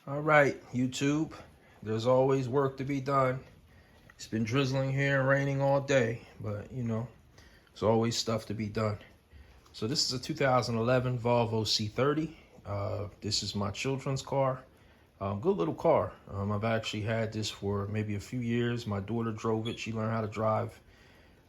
All right, YouTube, there's always work to be done. It's been drizzling here and raining all day, but there's always stuff to be done. So this is a 2011 Volvo C30. This is my children's car. Good little car. I've actually had this for maybe a few years. My daughter drove it. She learned how to drive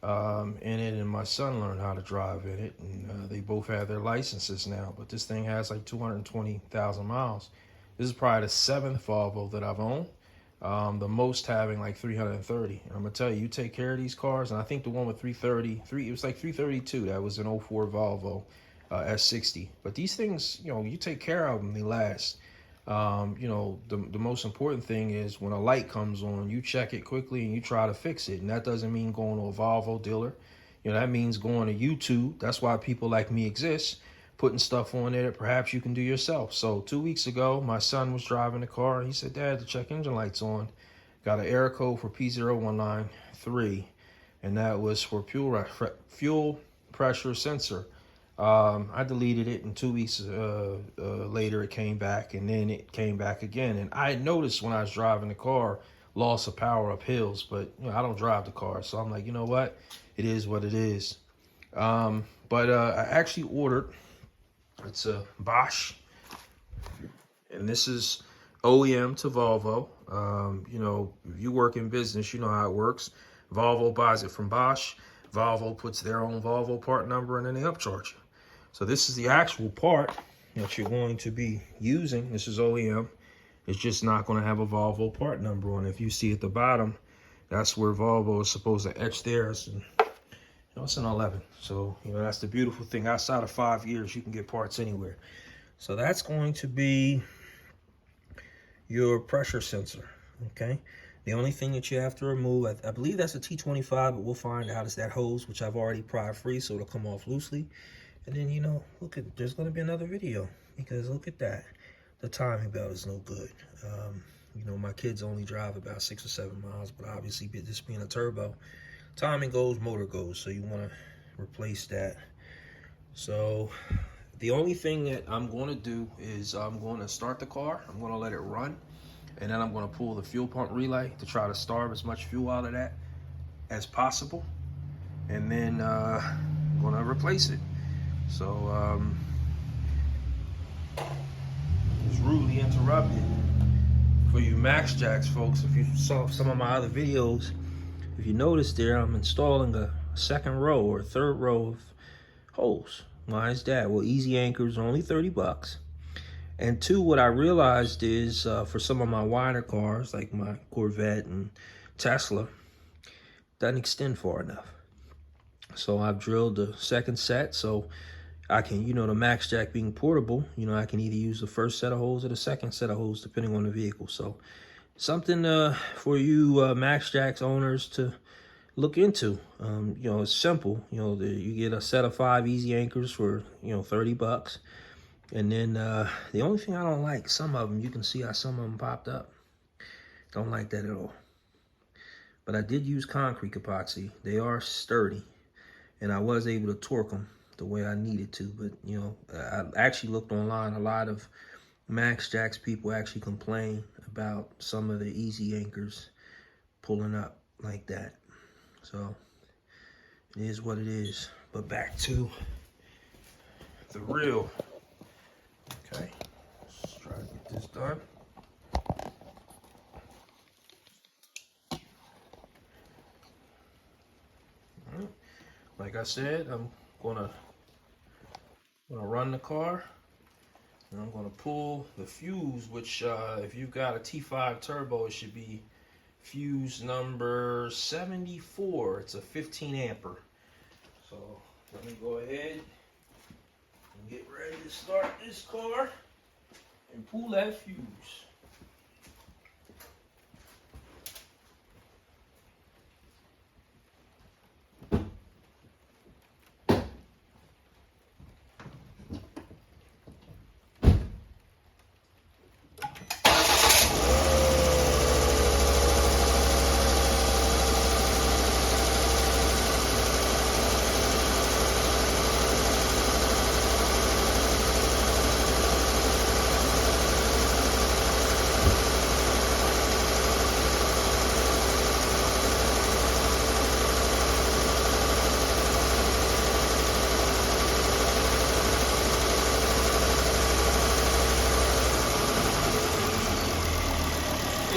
in it, and my son learned how to drive in it. And they both have their licenses now, but this thing has like 220,000 miles. This is probably the 7th Volvo that I've owned. The most having like 330. And I'm gonna tell you, you take care of these cars, and I think the one with 330, it was like 332. That was an 04 Volvo S60. But these things, you take care of them, they last. The most important thing is when a light comes on, you check it quickly and you try to fix it. And that doesn't mean going to a Volvo dealer. That means going to YouTube. That's why people like me exist, putting stuff on there that perhaps you can do yourself. So 2 weeks ago, my son was driving the car. He said, "Dad, the check engine light's on." Got an error code for P0193, and that was for fuel pressure sensor. I deleted it, and 2 weeks later it came back, and then it came back again. And I noticed when I was driving the car, loss of power up hills, but I don't drive the car, so I'm like, you know what? It is what it is. But I actually ordered, it's a Bosch, and this is OEM to Volvo. If you work in business, you know how it works. Volvo buys it from Bosch. Volvo puts their own Volvo part number, and then they upcharge you. So this is the actual part that you're going to be using. This is OEM. It's just not going to have a Volvo part number on it. If you see at the bottom, that's where Volvo is supposed to etch theirs. And it's an 11. So, that's the beautiful thing. Outside of 5 years, you can get parts anywhere. So that's going to be your pressure sensor, okay? The only thing that you have to remove, I believe that's a T25, but we'll find out, is that hose, which I've already pried free, so it'll come off loosely. And then, look at, there's going to be another video, because look at that. The timing belt is no good. My kids only drive about 6 or 7 miles, but obviously this being a turbo, timing goes, motor goes, so you want to replace that. So the only thing that I'm going to do is I'm going to start the car. I'm going to let it run, and then I'm going to pull the fuel pump relay to try to starve as much fuel out of that as possible, and then I'm going to replace it. So it's rudely interrupted. For you Max Jacks folks, if you saw some of my other videos, if you notice there, I'm installing a second row or third row of holes. Why is that? Well, easy anchors are only 30 bucks. And two, what I realized is for some of my wider cars, like my Corvette and Tesla, doesn't extend far enough. So I've drilled the second set, so I can, the Max Jack being portable, I can either use the first set of holes or the second set of holes, depending on the vehicle. So something for you Max Jacks owners to look into. It's simple. You get a set of 5 easy anchors for 30 bucks. And then the only thing I don't like, some of them, you can see how some of them popped up. Don't like that at all. But I did use concrete epoxy. They are sturdy, and I was able to torque them the way I needed to. But I actually looked online. A lot of Max Jacks people actually complain about some of the easy anchors pulling up like that. So it is what it is. But back to the real. Okay, let's try to get this done. All right. Like I said, I'm gonna run the car, and I'm gonna pull the fuse, which if you've got a T5 turbo, it should be fuse number 74. It's a 15 ampere. So let me go ahead and get ready to start this car and pull that fuse.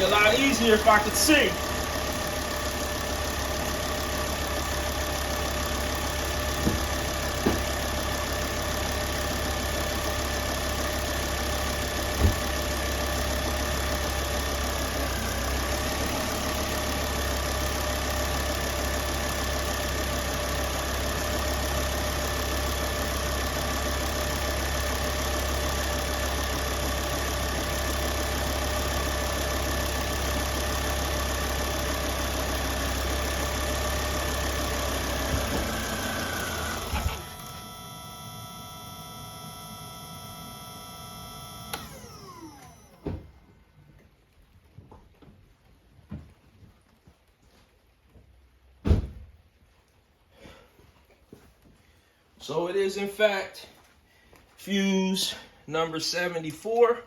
Be a lot easier if I could see. So it is in fact fuse number 74.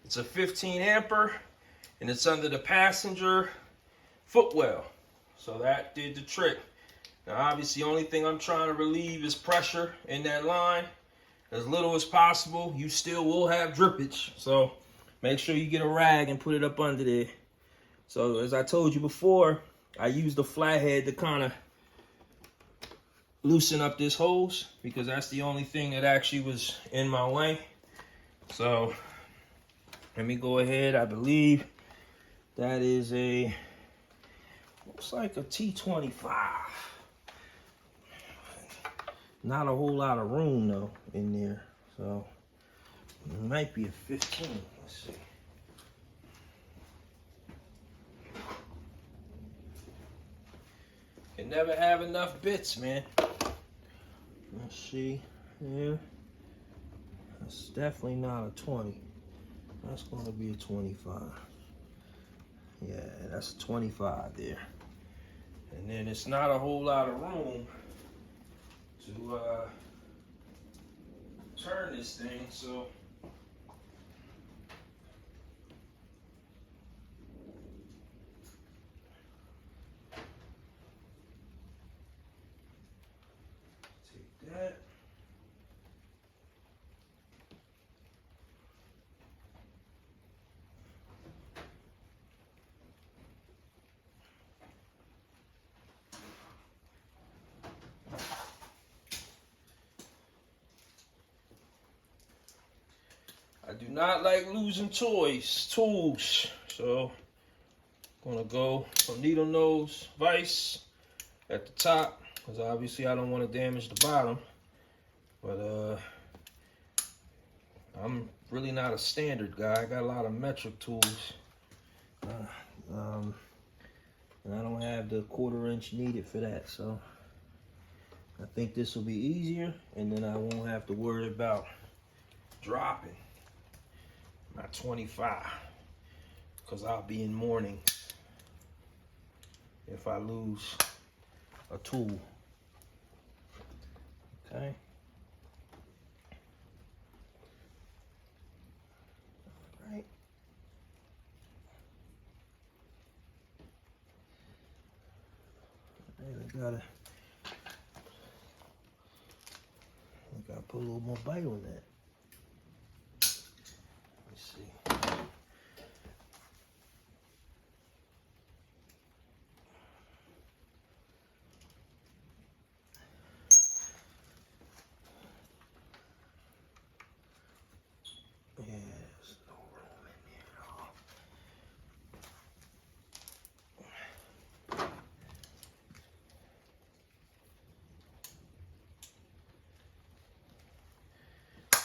It's a 15 ampere and it's under the passenger footwell. So that did the trick. Now obviously the only thing I'm trying to relieve is pressure in that line. As little as possible. You still will have drippage. So make sure you get a rag and put it up under there. So as I told you before, I used the flathead to kind of loosen up this hose because that's the only thing that actually was in my way. So let me go ahead. I believe that is a, looks like a T25. Not a whole lot of room though in there. So it might be a 15. Let's see. Can never have enough bits, man. Let's see here. That's definitely not a 20. That's going to be a 25. Yeah, that's a 25 there. And then it's not a whole lot of room to turn this thing, so take that. I do not like losing tools, so I'm gonna go for needle nose vise at the top, because obviously I don't want to damage the bottom, but I'm really not a standard guy. I got a lot of metric tools, and I don't have the 1/4 inch needed for that, so I think this will be easier, and then I won't have to worry about dropping my 25, because I'll be in mourning if I lose a tool. Okay. All right. I gotta put a little more bite on that. Let's see. There's no room in there at all.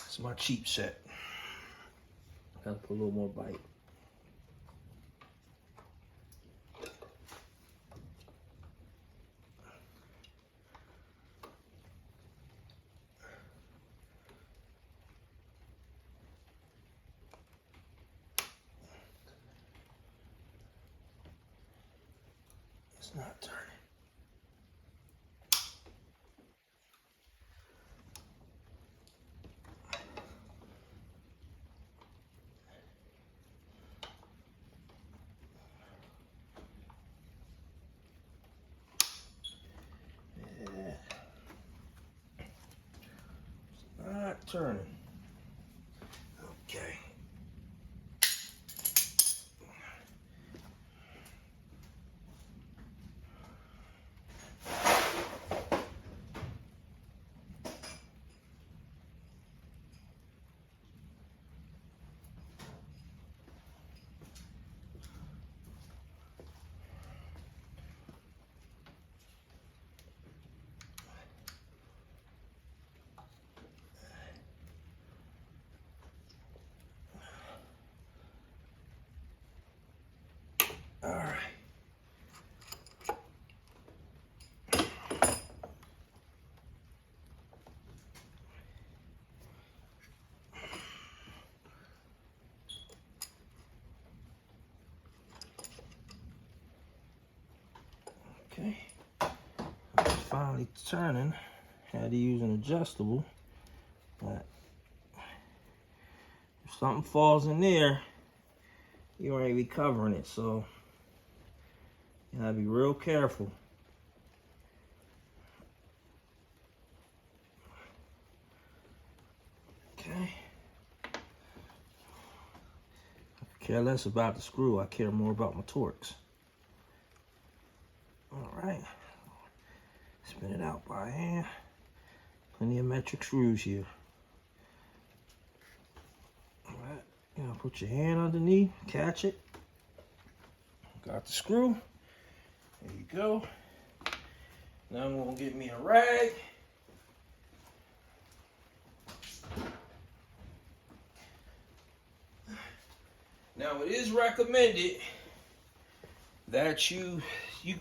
It's my cheap set. Gotta put a little more bite. It's not turning. Yeah. It's not turning. Okay. Okay, it's finally turning. Had to use an adjustable, but if something falls in there, you ain't recovering it, so you gotta be real careful. Okay. I care less about the screw, I care more about my torques. All right, spin it out by hand. Plenty of metric screws here. All right, you know, put your hand underneath, catch it. Got the screw. There you go. Now I'm gonna get me a rag. Now it is recommended that you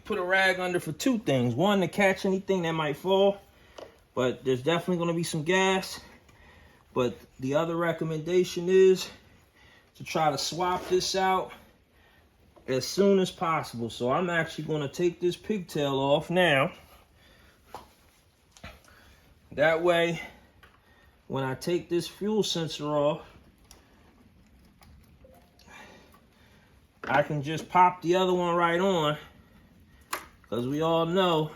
put a rag under for two things. One, to catch anything that might fall, but there's definitely gonna be some gas. But the other recommendation is to try to swap this out as soon as possible. So I'm actually gonna take this pigtail off now. That way, when I take this fuel sensor off, I can just pop the other one right on, because we all know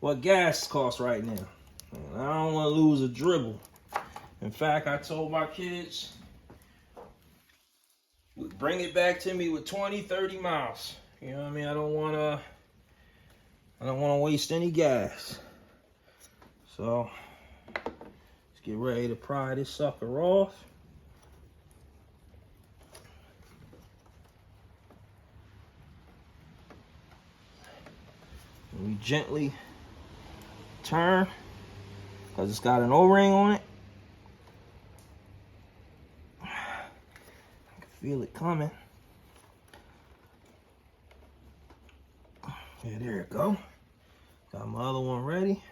what gas costs right now. And I don't want to lose a dribble. In fact, I told my kids, bring it back to me with 20, 30 miles. You know what I mean? I don't want to waste any gas. So let's get ready to pry this sucker off. And we gently turn, because it's got an O-ring on it. I can feel it coming. Yeah, there it go. Got my other one ready.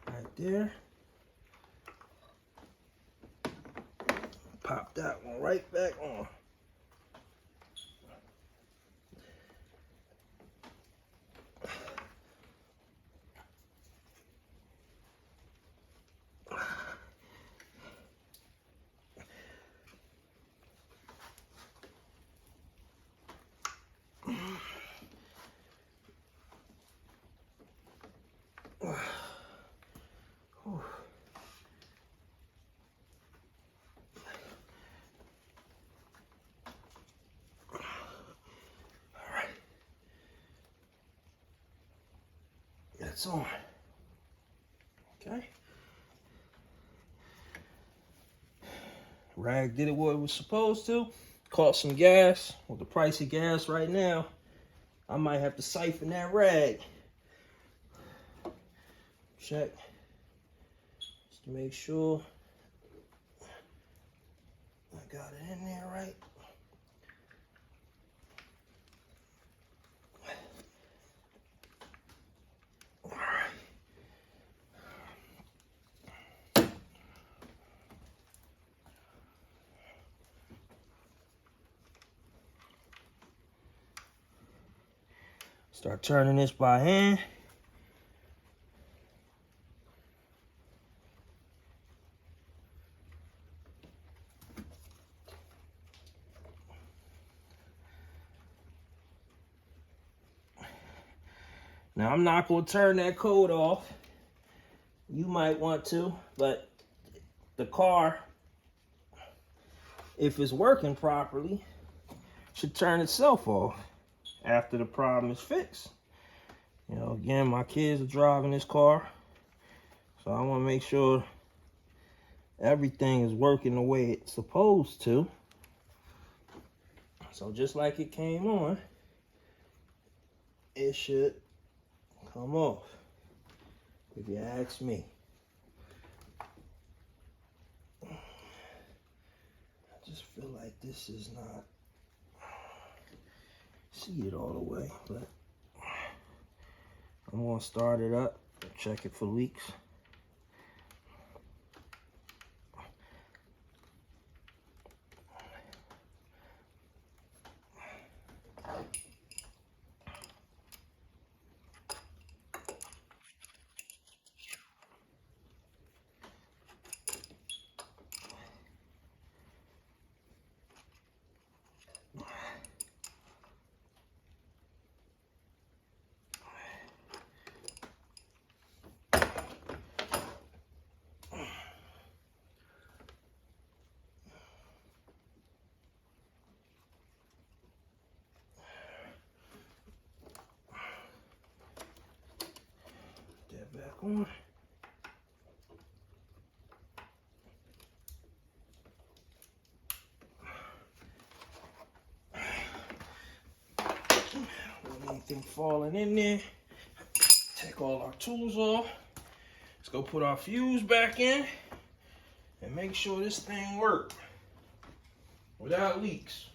Right there. Pop that one right back on. That's on. Okay. Rag did it what it was supposed to. Caught some gas. With the price of gas right now, I might have to siphon that rag. Check. Just to make sure I got it in there right. Start turning this by hand. Now I'm not going to turn that code off. You might want to, but the car, if it's working properly, should turn itself off after the problem is fixed. You know, again, my kids are driving this car, so I want to make sure everything is working the way it's supposed to. So just like it came on, it should come off, if you ask me. I just feel like this is not seated all the way, but I'm gonna start it up, check it for leaks. back on. Don't want anything falling in there. Take all our tools off. Let's go put our fuse back in and make sure this thing works without leaks.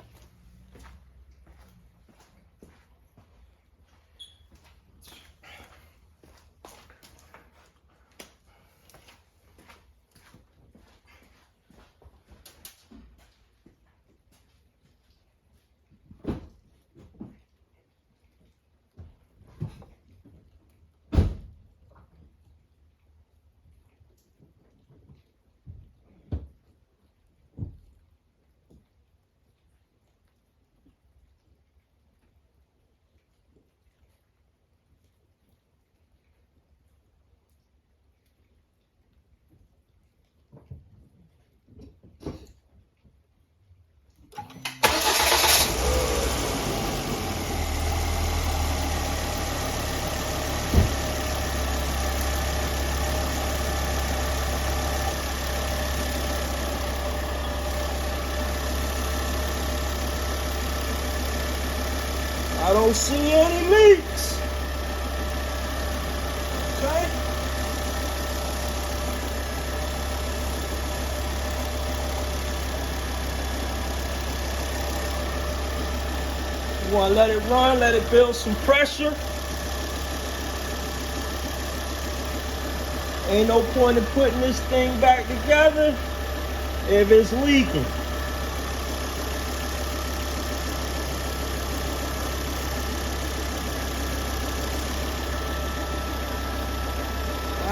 I don't see any leaks. Okay. You want to let it run, let it build some pressure. Ain't no point in putting this thing back together if it's leaking.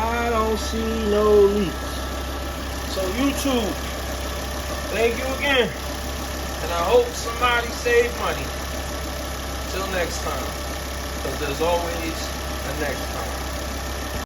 I don't see no leaks. So YouTube, thank you again. And I hope somebody saved money. Till next time. Because there's always a next time.